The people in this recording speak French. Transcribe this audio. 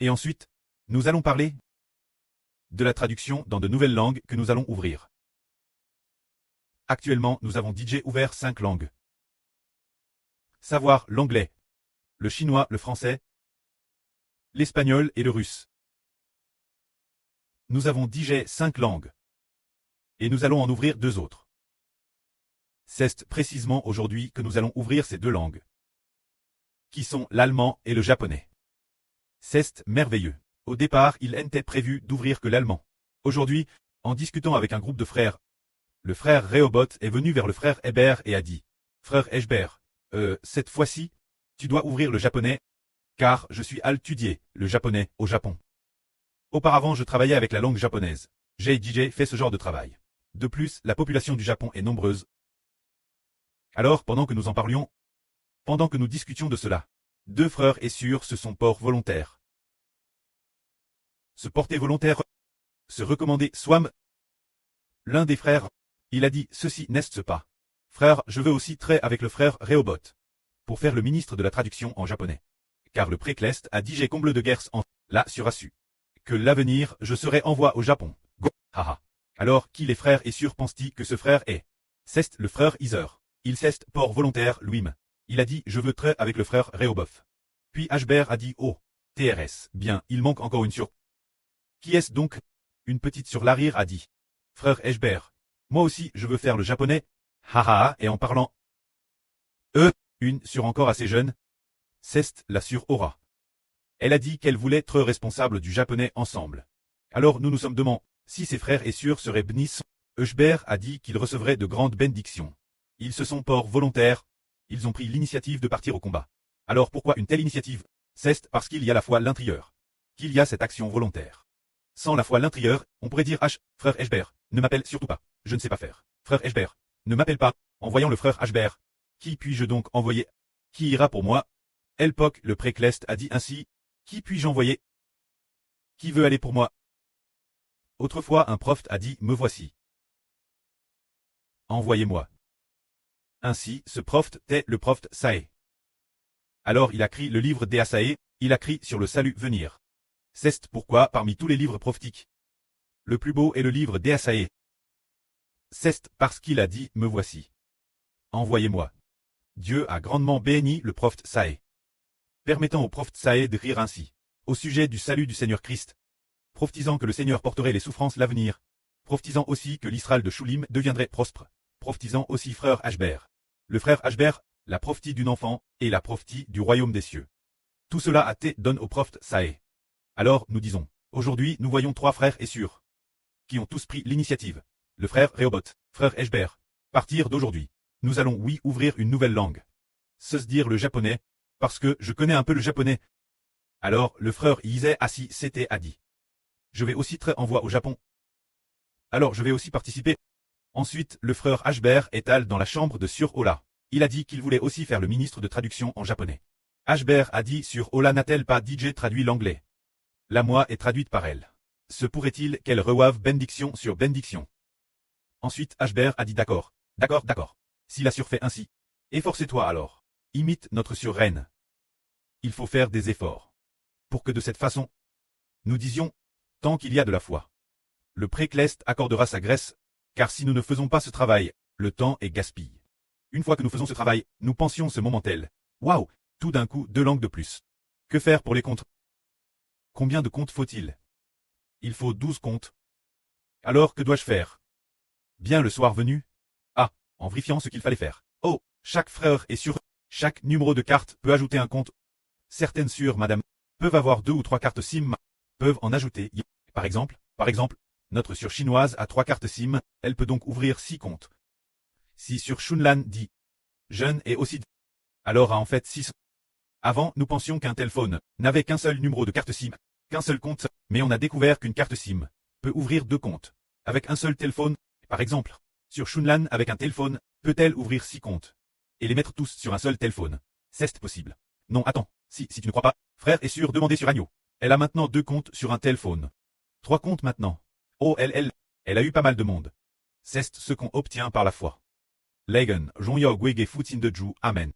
Et ensuite, nous allons parler de la traduction dans de nouvelles langues que nous allons ouvrir. Actuellement, nous avons DJ ouvert 5 langues. Savoir l'anglais, le chinois, le français, l'espagnol et le russe. Nous avons DJ 5 langues. Et nous allons en ouvrir 2 autres. C'est précisément aujourd'hui que nous allons ouvrir ces 2 langues, qui sont l'allemand et le japonais. C'est merveilleux. Au départ, il était prévu d'ouvrir que l'allemand. Aujourd'hui, en discutant avec un groupe de frères, le frère Rehoboth est venu vers le frère Hébert et a dit « Frère Hébert, cette fois-ci, tu dois ouvrir le japonais, car je suis étudié le japonais au Japon. Auparavant, je travaillais avec la langue japonaise. J'ai DJ fait ce genre de travail. De plus, la population du Japon est nombreuse. Alors, pendant que nous en parlions, pendant que nous discutions de cela, 2 frères et sœurs se sont portés volontaires. Se porter volontaire, se recommander Swam. L'un des frères, il a dit ceci n'est-ce pas. Frère, je veux aussi traiter avec le frère Rehoboth, pour faire le ministre de la traduction en japonais. Car le précleste a dit j'ai comble de guerres en là sur assu. Que l'avenir je serai envoyé au Japon. Go, haha. Alors qui les frères et sœurs pensent-ils que ce frère est? C'est le frère Iser. Il s'est port volontaire lui-même. Il a dit je veux traiter avec le frère Rehoboth. Puis Hébert a dit oh, TRS, bien, il manque encore une sur. Qui est-ce donc? Une petite sur l'arrière a dit. Frère Hébert, moi aussi je veux faire le japonais. Haha, et en parlant. Une sur encore assez jeune. C'est la sur Aura. Elle a dit qu'elle voulait être responsable du japonais ensemble. Alors nous nous sommes demandé si ses frères et sœurs seraient bénis. Hébert a dit qu'ils recevraient de grandes bénédictions. Ils se sont portés volontaires. Ils ont pris l'initiative de partir au combat. Alors pourquoi une telle initiative? C'est parce qu'il y a la foi l'intérieur. Qu'il y a cette action volontaire. Sans la foi l'intérieur, on pourrait dire frère Hébert, ne m'appelle surtout pas, je ne sais pas faire. Frère Hébert, ne m'appelle pas, en voyant le frère Hébert. Qui puis-je donc envoyer? Qui ira pour moi? Elpoc le précleste a dit ainsi, qui puis-je envoyer? Qui veut aller pour moi? Autrefois un prophète a dit, me voici. Envoyez-moi. Ainsi, ce prophète est le prophète Saé. Alors il a écrit le livre d'Esaïe, il a écrit sur le salut venir. C'est pourquoi, parmi tous les livres prophétiques, le plus beau est le livre d'Esaïe. C'est parce qu'il a dit, me voici. Envoyez-moi. Dieu a grandement béni le prophète Saé, permettant au prophète Saé de rire ainsi, au sujet du salut du Seigneur Christ, prophétisant que le Seigneur porterait les souffrances l'avenir, prophétisant aussi que l'Israël de Shulim deviendrait prospre, prophétisant aussi frère Hébert. Le frère Hébert, la prophétie d'un enfant, et la prophétie du royaume des cieux. Tout cela a été donné au prophète Saé. Alors, nous disons, aujourd'hui nous voyons 3 frères et sœurs, qui ont tous pris l'initiative. Le frère Rehoboth, frère Hébert. Partir d'aujourd'hui, nous allons oui ouvrir une nouvelle langue. Se dire le japonais, parce que je connais un peu le japonais. Alors, le frère Isai assis c'était a dit. Je vais aussi très envoi au Japon. Alors je vais aussi participer. Ensuite, le frère Hébert est allé dans la chambre de Sur Ola. Il a dit qu'il voulait aussi faire le ministre de traduction en japonais. Hébert a dit Sur Ola n'a-t-elle pas DJ traduit l'anglais? La moi est traduite par elle. Se pourrait-il qu'elle reçoive bénédiction sur bénédiction? Ensuite Hébert a dit d'accord, d'accord, d'accord. S'il a surfait ainsi. Efforcez-toi alors. Imite notre surreine. Il faut faire des efforts. Pour que de cette façon, nous disions, tant qu'il y a de la foi, le précleste accordera sa grâce, car si nous ne faisons pas ce travail, le temps est gaspillé. Une fois que nous faisons ce travail, nous pensions ce moment tel. Waouh, tout d'un coup 2 langues de plus. Que faire pour les comptes? Combien de comptes faut-il? Il faut 12 comptes. Alors que dois-je faire? Bien le soir venu. En vérifiant ce qu'il fallait faire. Oh, chaque frère est sûr. Chaque numéro de carte peut ajouter un compte. Certaines sœurs, madame, peuvent avoir 2 ou 3 cartes SIM, peuvent en ajouter. Par exemple, notre sœur chinoise a 3 cartes SIM, elle peut donc ouvrir 6 comptes. Si sur Shunlan dit jeune et aussi alors a en fait 6. Avant, nous pensions qu'un téléphone n'avait qu'un seul numéro de carte SIM, qu'un seul compte, mais on a découvert qu'une carte SIM peut ouvrir 2 comptes. Avec un seul téléphone, par exemple, sur Shunlan avec un téléphone, peut-elle ouvrir 6 comptes et les mettre tous sur un seul téléphone? C'est possible. Non, attends, si tu ne crois pas, frère est sûr, demandez sur Agneau. Elle a maintenant 2 comptes sur un téléphone. 3 comptes maintenant. Oh, elle a eu pas mal de monde. C'est ce qu'on obtient par la foi. Legen, Jonyo Gwege Futin de Ju, Amen.